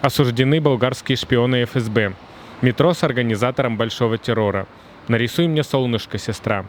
Осуждены болгарские шпионы ФСБ. Метро с организатором большого террора. Нарисуй мне солнышко, сестра.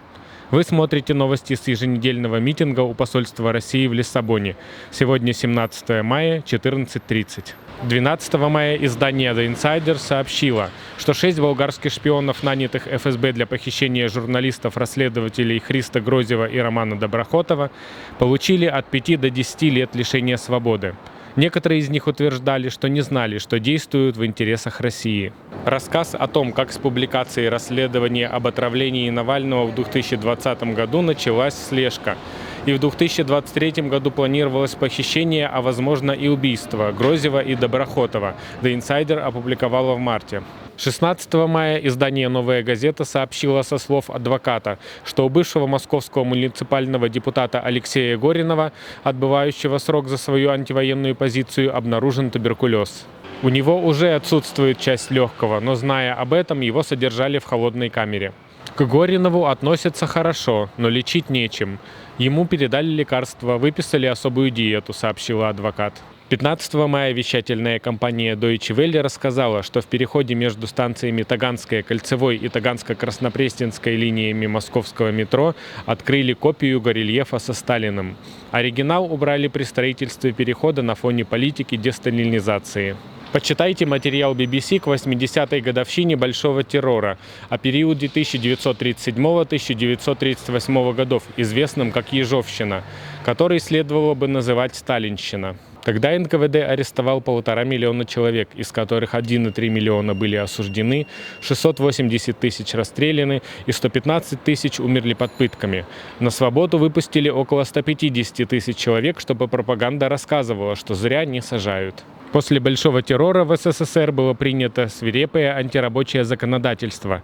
Вы смотрите новости с еженедельного митинга у посольства России в Лиссабоне. Сегодня 17 мая, 14:30. 12 мая издание The Insider сообщило, что 6 болгарских шпионов, нанятых ФСБ для похищения журналистов-расследователей Христа Грозева и Романа Доброхотова, получили от 5 до 10 лет лишения свободы. Некоторые из них утверждали, что не знали, что действуют в интересах России. Рассказ о том, как с публикацией расследования об отравлении Навального в 2020 году началась слежка. И в 2023 году планировалось похищение, а возможно и убийство Грозева и Доброхотова. The Insider опубликовала в марте. 16 мая издание «Новая газета» сообщило со слов адвоката, что у бывшего московского муниципального депутата Алексея Горинова, отбывающего срок за свою антивоенную позицию, обнаружен туберкулез. У него уже отсутствует часть легкого, но, зная об этом, его содержали в холодной камере. К Горинову относятся хорошо, но лечить нечем. Ему передали лекарства, выписали особую диету, сообщила адвокат. 15 мая вещательная компания Deutsche Welle рассказала, что в переходе между станциями Таганская, Кольцевой и Таганско-Краснопресненской линиями московского метро открыли копию горельефа со Сталиным. Оригинал убрали при строительстве перехода на фоне политики десталинизации. Почитайте материал BBC к 80-й годовщине Большого террора о периоде 1937-1938 годов, известном как Ежовщина, который следовало бы называть Сталинщина. Тогда НКВД арестовал 1,5 миллиона человек, из которых 1,3 миллиона были осуждены, 680 тысяч расстреляны и 115 тысяч умерли под пытками. На свободу выпустили около 150 тысяч человек, чтобы пропаганда рассказывала, что зря не сажают. После Большого террора в СССР было принято свирепое антирабочее законодательство.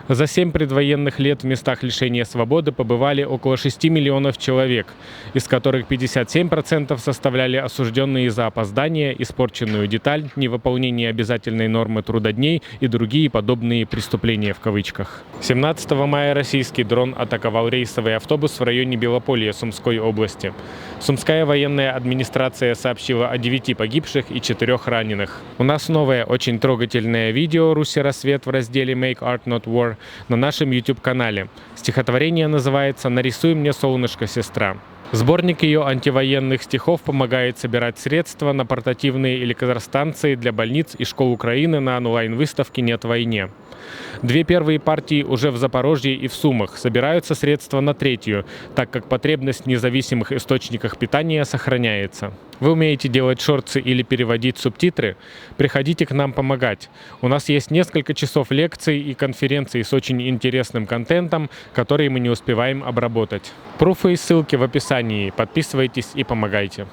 За 7 предвоенных лет в местах лишения свободы побывали около 6 миллионов человек, из которых 57% составляли осужденные за опоздание, испорченную деталь, невыполнение обязательной нормы трудодней и другие подобные преступления в кавычках. 17 мая российский дрон атаковал рейсовый автобус в районе Белополья Сумской области. Сумская военная администрация сообщила о 9 погибших и 4 раненых. У нас новое, очень трогательное видео «Руси рассвет» в разделе «Make Art Not War» на нашем YouTube-канале. Стихотворение называется «Нарисуй мне солнышко, сестра». Сборник ее антивоенных стихов помогает собирать средства на портативные электростанции для больниц и школ Украины на онлайн-выставке «Нет войне». 2 первые партии уже в Запорожье и в Сумах. Собираются средства на 3-ю, так как потребность в независимых источниках питания сохраняется. Вы умеете делать шорты или переводить субтитры? Приходите к нам помогать. У нас есть несколько часов лекций и конференций с очень интересным контентом, который мы не успеваем обработать. Пруфы и ссылки в описании. Подписывайтесь и помогайте.